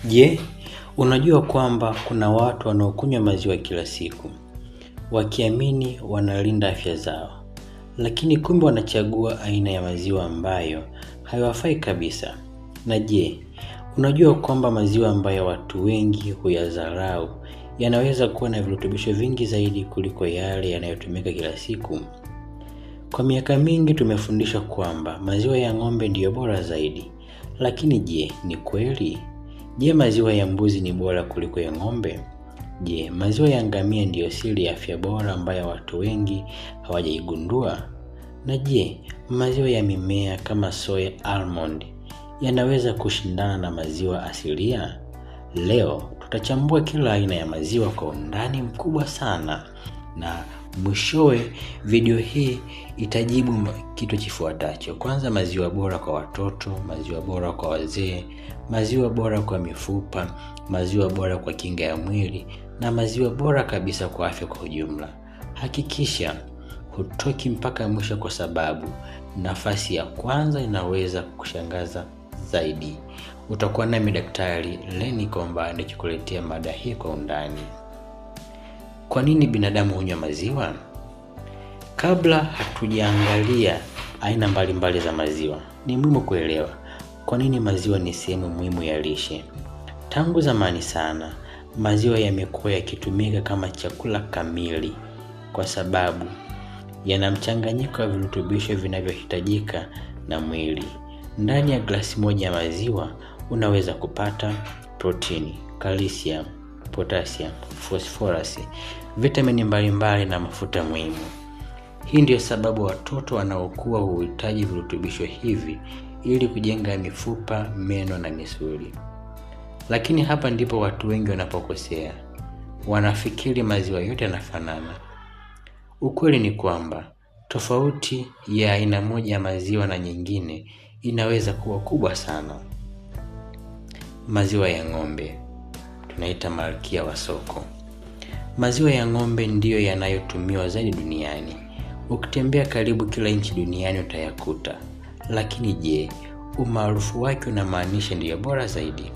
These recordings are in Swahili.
Je, unajua kwamba kuna watu wanaokunywa maziwa kila siku, wakiamini wanalinda afya zao, lakini kumbe wanachagua aina ya maziwa ambayo hayawafai kabisa. Na je, unajua kwamba maziwa ambayo watu wengi huyadharau yanaweza kuwa na virutubisho vingi zaidi kuliko yale yanayotumika kila siku? Kwa miaka mingi tumefundishwa kwamba maziwa ya ng'ombe ndiyo bora zaidi, lakini je, ni kweli? Je, maziwa ya mbuzi ni bora kuliko ya ng'ombe? Je, maziwa ya ngamia ndiyo siri ya afya bora ambayo watu wengi hawajaigundua? Na je, maziwa ya mimea kama soya almond yanaweza kushindana na maziwa asilia? Leo tutachambua kila aina ya maziwa kwa undani mkubwa sana, na mwishowe video hii itajibu kitu kifuatacho. Kwanza, maziwa bora kwa watoto, maziwa bora kwa wazee, maziwa bora kwa mifupa, maziwa bora kwa kinga ya mwili, na maziwa bora kabisa kwa afya kwa ujumla. Hakikisha hutoki mpaka mwisho, kwa sababu nafasi ya kwanza inaweza kushangaza zaidi. Utakuwa nami Daktari Lenny Komba nikikuletea mada hii kwa undani. Kwa nini binadamu hunywa maziwa? Kabla hatujaangalia aina mbalimbali za maziwa, ni muhimu kuelewa kwa nini maziwa ni sehemu muhimu ya lishe. Tangu zamani sana, maziwa yamekuwa yakitumika kama chakula kamili kwa sababu yana mchanganyiko wa virutubisho vinavyohitajika na mwili. Ndani ya glasi moja ya maziwa unaweza kupata protini, calcium, potassium, phosphorus, vitamini mbalimbali na mafuta muhimu. Hii ndio sababu watoto wanaokua huhitaji virutubisho hivi ili kujenga mifupa, meno na misuli. Lakini hapa ndipo watu wengi wanapokosea. Wanafikiri maziwa yote yanafanana. Ukweli ni kwamba tofauti ya aina moja ya maziwa na nyingine inaweza kuwa kubwa sana. Maziwa ya ng'ombe tunaita malkia wa soko. Maziwa ya ng'ombe ndiyo yanayotumiwa zaidi duniani. Ukitembea karibu kila nchi duniani utayakuta. Lakini je, umaarufu wake unamaanisha ndiyo bora zaidi?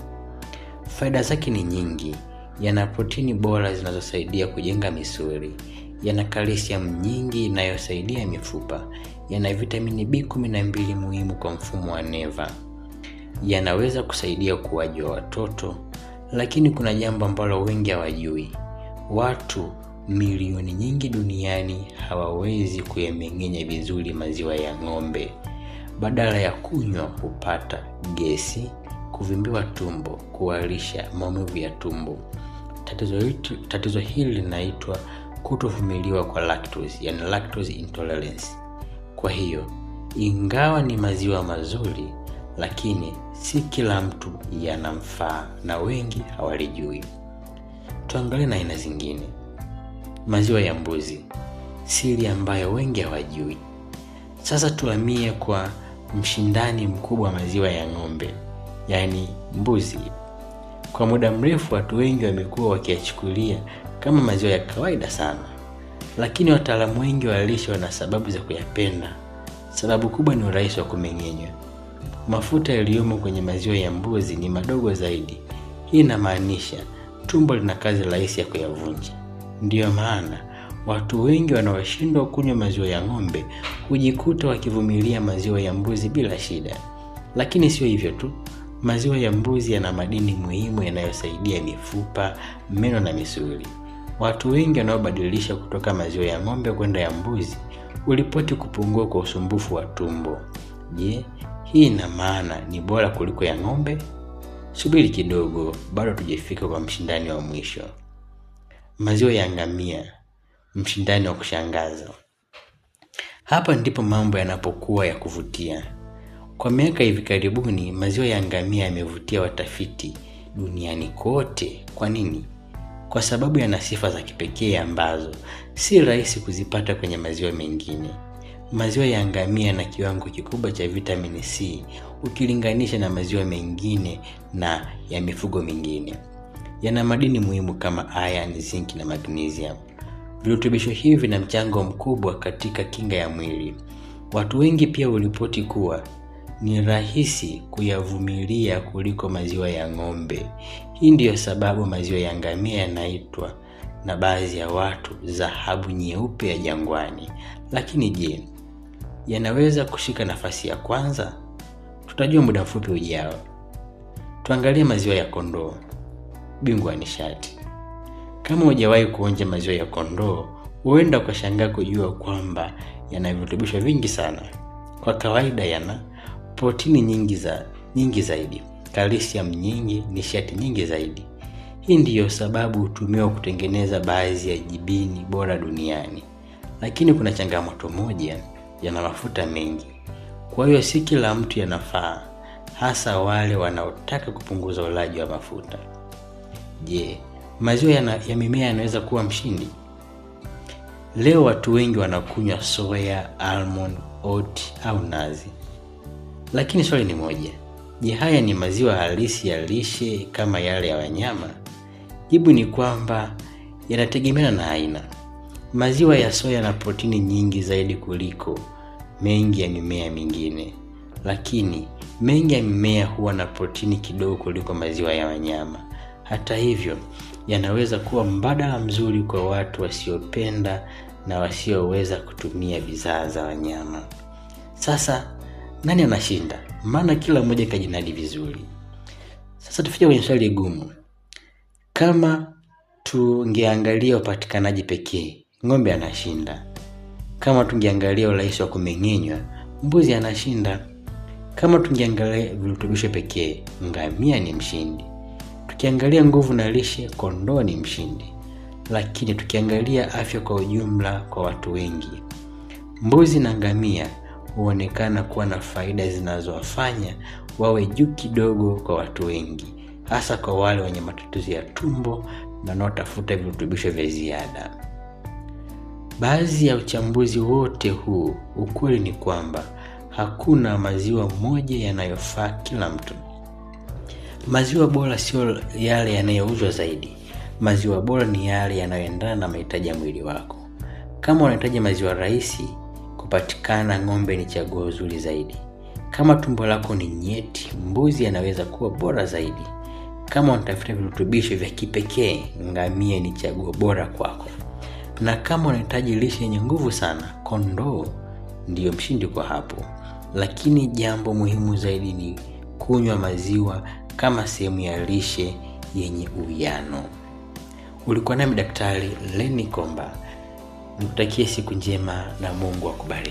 Faida zake ni nyingi. Yana protini bora zinazosaidia kujenga misuli. Yana calcium nyingi inayosaidia mifupa. Yana vitamini B12 muhimu kwa mfumo wa neva. Yanaweza kusaidia ukuaji wa watoto. Lakini kuna jambo ambalo wengi hawajui. Watu milioni nyingi duniani hawawezi kuyameng'enya vizuri maziwa ya ng'ombe. Badala ya kunywa hupata gesi, kuvimbiwa tumbo, kuharisha, maumivu ya tumbo. Tatizo hili linaitwa kutovumiliwa kwa lactose, yani lactose intolerance. Kwa hiyo, ingawa ni maziwa mazuri, lakini si kila mtu yanamfaa na wengi hawalijui. Tuangalie na aina zingine. Maziwa ya mbuzi, siri ambayo wengi hawajui. Sasa tuhamie kwa mshindani mkubwa wa maziwa ya ng'ombe, yani mbuzi. Kwa muda mrefu watu wengi wamekuwa wakiyachukulia kama maziwa ya kawaida sana. Lakini wataalamu wengi wa lishe wana sababu za kuyapenda. Sababu kubwa ni urahisi wa kumeng'enywa. Mafuta yaliyomo kwenye maziwa ya mbuzi ni madogo zaidi. Hii inamaanisha tumbo lina kazi rahisi ya kuyavunja. Ndiyo maana watu wengi wanaoshindwa kunywa maziwa ya ng'ombe hujikuta wakivumilia maziwa ya mbuzi bila shida. Lakini sio hivyo tu. Maziwa ya mbuzi yana madini muhimu yanayosaidia mifupa, meno na misuli. Watu wengi wanaobadilisha kutoka maziwa ya ng'ombe kwenda ya mbuzi hulipoti kupungua kwa usumbufu wa tumbo. Je, hii ina maana ni bora kuliko ya ng'ombe? Subiri kidogo, bado tujafika kwa mshindani wa mwisho. Maziwa ya ngamia, mshindani wa kushangaza. Hapa ndipo mambo yanapokuwa ya kuvutia. Kwa miaka hivi karibuni, maziwa ya ngamia yamevutia watafiti duniani kote. Kwa nini? Kwa sababu yana sifa za kipekee ambazo si rahisi kuzipata kwenye maziwa mengine. Maziwa ya ngamia yana kiwango kikubwa cha vitamin C ukilinganisha na maziwa mengine na ya mifugo mingine. Yana madini muhimu kama iron, zinc na magnesium. Virutubisho hivi vina mchango mkubwa katika kinga ya mwili. Watu wengi pia hulipoti kuwa ni rahisi kuyavumilia kuliko maziwa ya ng'ombe. Hii ndiyo sababu maziwa ya ngamia yanaitwa na baadhi ya watu dhahabu nyeupe ya jangwani. Lakini je, yanaweza kushika nafasi ya kwanza? Tutajua muda mfupi ujao. Tuangalie maziwa ya kondoo, bingwa wa nishati. Kama hujawahi kuonja maziwa ya kondoo, huenda ukashangaa kujua kwamba yana virutubisho vingi sana. Kwa kawaida yana protini nyingi zaidi, calcium nyingi, nishati nyingi zaidi. Hii ndiyo sababu hutumiwa kutengeneza baadhi ya jibini bora duniani. Lakini kuna changamoto moja, yana mafuta mengi. Kwa hiyo si kila mtu yanafaa, hasa wale wanaotaka kupunguza ulaji wa mafuta. Je, maziwa ya mimea yanaweza kuwa mshindi? Leo watu wengi wanakunywa soya, almond, oat au nazi. Lakini swali ni moja, je, haya ni maziwa halisi ya lishe kama yale ya wanyama? Jibu ni kwamba yanategemea na aina. Maziwa ya soya yana protini nyingi zaidi kuliko mengi ya mimea mingine. Lakini mengi ya mimea huwa na protini kidogo kuliko maziwa ya wanyama. Hata hivyo, yanaweza kuwa mbadala mzuri kwa watu wasiopenda na wasioweza kutumia bidhaa za wanyama. Sasa, nani anashinda? Maana kila mmoja kajinadi vizuri. Sasa tufike kwenye swali gumu. Kama tungeangalia upatikanaji pekee, ng'ombe anashinda. Kama tungeangalia urahisi wa kumeng'enywa, mbuzi anashinda. Kama tungeangalia virutubisho pekee, ngamia ni mshindi. Tukiangalia nguvu na lishe, kondoo ni mshindi. Lakini tukiangalia afya kwa ujumla kwa watu wengi, mbuzi na ngamia huonekana kuwa na faida zinazowafanya wawe juu kidogo kwa watu wengi, hasa kwa wale wenye matatizo ya tumbo na wanaotafuta virutubisho vya ziada. Baadhi ya uchambuzi wote huu, ukweli ni kwamba hakuna maziwa moja yanayofaa kila mtu. Maziwa bora sio yale yanayouzwa zaidi. Maziwa bora ni yale yanayoendana na mahitaji ya mwili wako. Kama unahitaji maziwa rahisi kupatikana, ng'ombe ni chaguo zuri zaidi. Kama tumbo lako ni nyeti, mbuzi anaweza kuwa bora zaidi. Kama unatafuta virutubisho vya kipekee, ngamia ni chaguo bora kwako. Na kama unahitaji lishe yenye nguvu sana, kondoo ndiyo mshindi kwa hapo. Lakini jambo muhimu zaidi ni kunywa maziwa kama sehemu ya lishe yenye uwiano. Ulikuwa nami Daktari Lenny Komba. Nikutakie siku njema na Mungu akubariki.